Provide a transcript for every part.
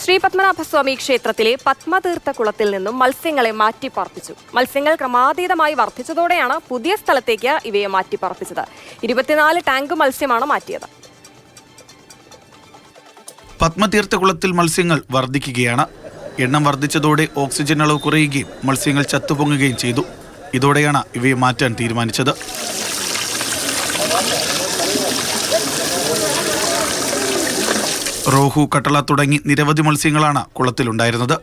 ശ്രീ പത്മനാഭസ്വാമി ക്ഷേത്രത്തിലെ പത്മതീർത്ഥ കുളത്തിൽ നിന്നും മത്സ്യങ്ങളെ മാറ്റിപ്പാർപ്പിച്ചു. മത്സ്യങ്ങൾ ക്രമാതീതമായി വർദ്ധിച്ചതോടെയാണ് പുതിയ സ്ഥലത്തേക്ക് ഇവയെ മാറ്റിപ്പാർപ്പിച്ചത്. 24 ടാങ്ക് മത്സ്യമാണ് മാറ്റിയത്. പത്മതീർത്ഥ കുളത്തിൽ മത്സ്യങ്ങൾ വർദ്ധിക്കുകയാണ്. എണ്ണം വർദ്ധിച്ചതോടെ ഓക്സിജൻ അളവ് കുറയുകയും മത്സ്യങ്ങൾ ചത്തുപൊങ്ങുകയും ചെയ്തു. ഇതോടെയാണ് ഇവയെ മാറ്റാൻ തീരുമാനിച്ചത്. റോഹു, കട്ടള തുടങ്ങി നിരവധി മത്സ്യങ്ങളാണ് കുളത്തിലുണ്ടായിരുന്നത്.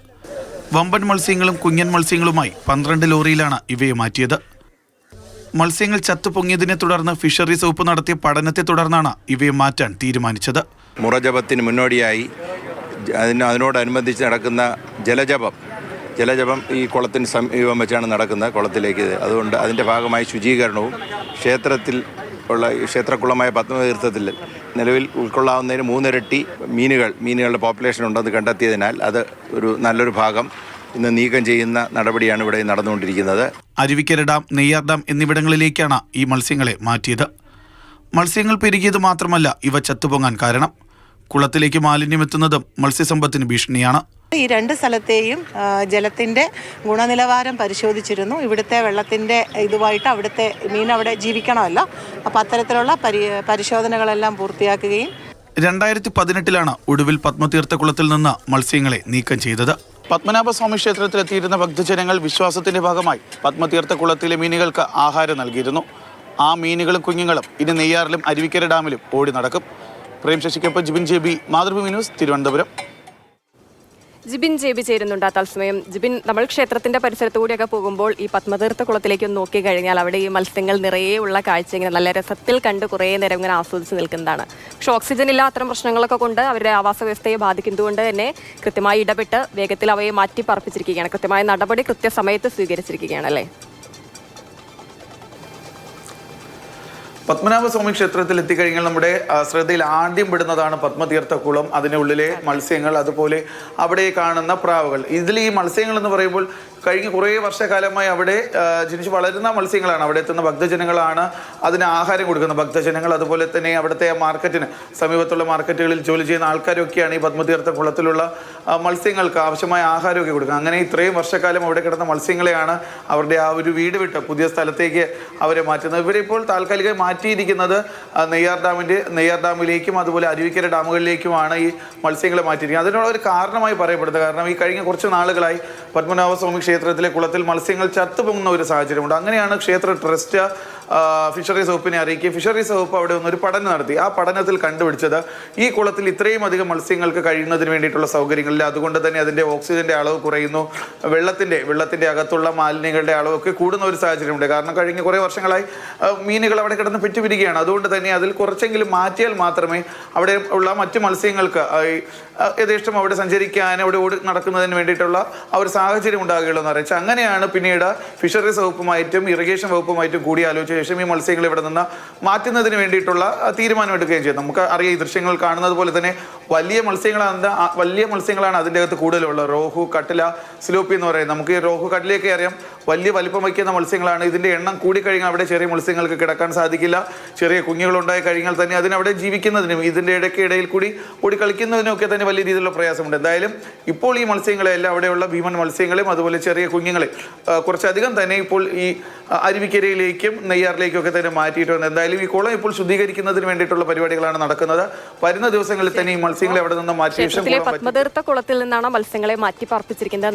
വമ്പൻ മത്സ്യങ്ങളും കുഞ്ഞൻ മത്സ്യങ്ങളുമായി 12 ലോറിയിലാണ് ഇവയെ മാറ്റിയത്. മത്സ്യങ്ങൾ ചത്തുപൊങ്ങിയതിനെ തുടർന്ന് ഫിഷറീസ് വകുപ്പ് നടത്തിയ പഠനത്തെ തുടർന്നാണ് ഇവയെ മാറ്റാൻ തീരുമാനിച്ചത്. മുറജപത്തിന് മുന്നോടിയായി അതിനോടനുബന്ധിച്ച് നടക്കുന്ന ജലജപം ഈ കുളത്തിന് സമീപം വെച്ചാണ് നടക്കുന്നത് കുളത്തിലേക്ക്. അതുകൊണ്ട് അതിൻ്റെ ഭാഗമായി ശുചീകരണവും ക്ഷേത്രക്കുളമായ പത്മതീർത്ഥത്തിൽ നിലവിൽ ഉൾക്കൊള്ളാവുന്നതിന് 3 ഇരട്ടി മീനുകളുടെ പോപ്പുലേഷൻ ഉണ്ടെന്ന് കണ്ടെത്തിയതിനാൽ അത് നല്ലൊരു ഭാഗം ഇന്ന് നീക്കം ചെയ്യുന്ന നടപടിയാണ് ഇവിടെ നടന്നുകൊണ്ടിരിക്കുന്നത്. അരുവിക്കര ഡാം, നെയ്യാർ ഡാം എന്നിവിടങ്ങളിലേക്കാണ് ഈ മത്സ്യങ്ങളെ മാറ്റിയത്. മത്സ്യങ്ങൾ പെരുകിയത് മാത്രമല്ല ഇവ ചത്തുപൊങ്ങാൻ കാരണം. കുളത്തിലേക്ക് മാലിന്യം എത്തുന്നതും മത്സ്യസമ്പത്തിന് ഭീഷണിയാണ്. ഈ 2 സ്ഥലത്തെയും ജലത്തിൻ്റെ ഗുണനിലവാരം പരിശോധിച്ചിരുന്നു. ഇവിടുത്തെ വെള്ളത്തിൻ്റെ ഇതുമായിട്ട് അവിടുത്തെ മീൻ അവിടെ ജീവിക്കണമല്ലോ. അപ്പോൾ അത്തരത്തിലുള്ള പരിശോധനകളെല്ലാം പൂർത്തിയാക്കുകയും 2018 ഒടുവിൽ പത്മതീർത്ഥ കുളത്തിൽ നിന്ന് മത്സ്യങ്ങളെ നീക്കം ചെയ്തത്. പത്മനാഭസ്വാമി ക്ഷേത്രത്തിലെത്തിയിരുന്ന ഭക്തജനങ്ങൾ വിശ്വാസത്തിന്റെ ഭാഗമായി പത്മതീർത്ഥ കുളത്തിലെ മീനുകൾക്ക് ആഹാരം നൽകിയിരുന്നു. ആ മീനുകളും കുഞ്ഞുങ്ങളും ഇനി നെയ്യാറിലും അരുവിക്കര ഡാമിലും ഓടി നടക്കും. പ്രേം ശശിക്കൊപ്പം Jibin JB, Mathrubhumi news, Thiruvananthapuram. Jibin JB ചേരുന്നുണ്ട് തത്സമയം. ജിബിൻ, നമ്മൾ ക്ഷേത്രത്തിന്റെ പരിസരത്തു കൂടിയൊക്കെ പോകുമ്പോൾ ഈ പത്മതീർത്ഥ കുളത്തിലേക്ക് ഒന്ന് നോക്കി കഴിഞ്ഞാൽ അവിടെ ഈ മത്സ്യങ്ങൾ നിറയെ ഉള്ള കാഴ്ച ഇങ്ങനെ നല്ല രസത്തിൽ കണ്ട് കുറേ നേരം ഇങ്ങനെ ആസ്വദിച്ച് നിൽക്കുന്നതാണ്. പക്ഷെ ഓക്സിജൻ ഇല്ല, അത്തരം പ്രശ്നങ്ങളൊക്കെ കൊണ്ട് അവരുടെ ആവാസ വ്യവസ്ഥയെ ബാധിക്കുന്നതുകൊണ്ട് തന്നെ കൃത്യമായി ഇടപെട്ട് വേഗത്തിൽ അവയെ മാറ്റി പാർപ്പിച്ചിരിക്കുകയാണ്. കൃത്യമായ നടപടി കൃത്യസമയത്ത് സ്വീകരിച്ചിരിക്കുകയാണ് അല്ലേ? പത്മനാഭസ്വാമി ക്ഷേത്രത്തിൽ എത്തിക്കഴിഞ്ഞാൽ നമ്മുടെ ശ്രദ്ധയിൽ ആദ്യം പെടുന്നതാണ് പത്മതീർത്ഥ കുളം, അതിനുള്ളിലെ മത്സ്യങ്ങൾ, അതുപോലെ അവിടെ കാണുന്ന പ്രാവുകൾ. ഇതിൽ ഈ മത്സ്യങ്ങൾ എന്ന് പറയുമ്പോൾ കഴിഞ്ഞ കുറേ വർഷക്കാലമായി അവിടെ ജനിച്ച് വളരുന്ന മത്സ്യങ്ങളാണ്. അവിടെ എത്തുന്ന ഭക്തജനങ്ങളാണ് അതിന് ആഹാരം കൊടുക്കുന്ന ഭക്തജനങ്ങൾ. അതുപോലെ തന്നെ അവിടുത്തെ മാർക്കറ്റിന് സമീപത്തുള്ള മാർക്കറ്റുകളിൽ ജോലി ചെയ്യുന്ന ആൾക്കാരൊക്കെയാണ് ഈ പത്മതീർത്ഥ കുളത്തിലുള്ള മത്സ്യങ്ങൾക്ക് ആവശ്യമായ ആഹാരമൊക്കെ കൊടുക്കുക. അങ്ങനെ ഇത്രയും വർഷക്കാലം അവിടെ കിടന്ന മത്സ്യങ്ങളെയാണ് അവരുടെ ആ ഒരു വീട് വിട്ട് പുതിയ സ്ഥലത്തേക്ക് അവരെ മാറ്റുന്നത്. ഇവരിപ്പോൾ താൽക്കാലികമായി മാറ്റിയിരിക്കുന്നത് നെയ്യാർ ഡാമിലേക്കും അതുപോലെ അരുവിക്കര ഡാമുകളിലേക്കുമാണ് ഈ മത്സ്യങ്ങളെ മാറ്റിയിരിക്കുന്നത്. അതിനുള്ള ഒരു കാരണമായി പറയപ്പെടുന്നത്, കാരണം ഈ കഴിഞ്ഞ കുറച്ച് നാളുകളായി പത്മനാഭസ്വാമി ക്ഷേത്രത്തിലെ കുളത്തിൽ മത്സ്യങ്ങൾ ചത്തുപൊങ്ങുന്ന ഒരു സാഹചര്യമുണ്ട്. അങ്ങനെയാണ് ക്ഷേത്ര ട്രസ്റ്റ് ഫിഷറീസ് വകുപ്പിനെ അറിയിക്കുക. ഫിഷറീസ് വകുപ്പ് അവിടെ ഒരു പഠനം നടത്തി. ആ പഠനത്തിൽ കണ്ടുപിടിച്ചത് ഈ കുളത്തിൽ ഇത്രയും അധികം മത്സ്യങ്ങൾക്ക് കഴിയുന്നതിന് വേണ്ടിയിട്ടുള്ള സൗകര്യങ്ങളില്ല. അതുകൊണ്ട് തന്നെ അതിൻ്റെ ഓക്സിജൻ്റെ അളവ് കുറയുന്നു. വെള്ളത്തിൻ്റെ അകത്തുള്ള മാലിന്യങ്ങളുടെ അളവൊക്കെ കൂടുന്ന ഒരു സാഹചര്യമുണ്ട്. കാരണം കഴിഞ്ഞ കുറേ വർഷങ്ങളായി മീനുകൾ അവിടെ കിടന്ന് പെറ്റുപിരിക്കുകയാണ്. അതുകൊണ്ട് തന്നെ അതിൽ കുറച്ചെങ്കിലും മാറ്റിയാൽ മാത്രമേ അവിടെ ഉള്ള മറ്റു മത്സ്യങ്ങൾക്ക് യഥേഷ്ടം അവിടെ സഞ്ചരിക്കാൻ, അവിടെ ഓടി നടക്കുന്നതിന് വേണ്ടിയിട്ടുള്ള ആ ഒരു സാഹചര്യം ഉണ്ടാകുകയുള്ളൂ എന്ന് അറിയിച്ചു. അങ്ങനെയാണ് പിന്നീട് ഫിഷറീസ് വകുപ്പുമായിട്ടും ഇറിഗേഷൻ വകുപ്പുമായിട്ടും കൂടി ആലോചിച്ച ശേഷം ഈ മത്സ്യങ്ങൾ ഇവിടെ നിന്ന് മാറ്റുന്നതിന് വേണ്ടിയിട്ടുള്ള തീരുമാനമെടുക്കുകയും ചെയ്തു. നമുക്ക് അറിയാം, ഈ ദൃശ്യങ്ങൾ കാണുന്നത് പോലെ തന്നെ വലിയ മത്സ്യങ്ങളാണ് അതിൻ്റെ അകത്ത് കൂടുതലുള്ളത്. റോഹു, കട്ടില, സിലോപ്പി എന്ന് പറയുന്നത്. നമുക്ക് ഈ റോഹു, കട്ടിലയൊക്കെ അറിയാം, വലിയ വലിപ്പം വയ്ക്കുന്ന മത്സ്യങ്ങളാണ്. ഇതിൻ്റെ എണ്ണം കൂടിക്കഴിഞ്ഞാൽ അവിടെ ചെറിയ മത്സ്യങ്ങൾക്ക് കിടക്കാൻ സാധിക്കില്ല. ചെറിയ കുഞ്ഞുങ്ങളുണ്ടായി കഴിഞ്ഞാൽ തന്നെ അതിനവിടെ ജീവിക്കുന്നതിനും ഇതിൻ്റെ ഇടയിൽ കൂടി ഓടി കളിക്കുന്നതിനൊക്കെ തന്നെ വലിയ രീതിയിലുള്ള പ്രയാസമുണ്ട്. എന്തായാലും ഇപ്പോൾ ഈ മത്സ്യങ്ങളെല്ലാം അവിടെയുള്ള ഭീമൻ മത്സ്യങ്ങളെയും അതുപോലെ ചെറിയ കുഞ്ഞുങ്ങളെ കുറച്ചധികം തന്നെ ഇപ്പോൾ ഈ അരുവിക്കരയിലേക്കും നെയ്യാറിലേക്കും ഒക്കെ തന്നെ മാറ്റിയിട്ടുണ്ട്. എന്തായാലും ഈ കുളം ഇപ്പോൾ ശുദ്ധീകരിക്കുന്നതിന് വേണ്ടിയിട്ടുള്ള പരിപാടികളാണ് നടക്കുന്നത്. വരുന്ന ദിവസങ്ങളിൽ തന്നെ ഈ മത്സ്യങ്ങളെ അവിടെ നിന്ന് മാറ്റി പത്മതീർത്ഥ കുളത്തിൽ നിന്നാണ് മത്സ്യങ്ങളെ മാറ്റി പാർപ്പിച്ചിരിക്കുന്നത്.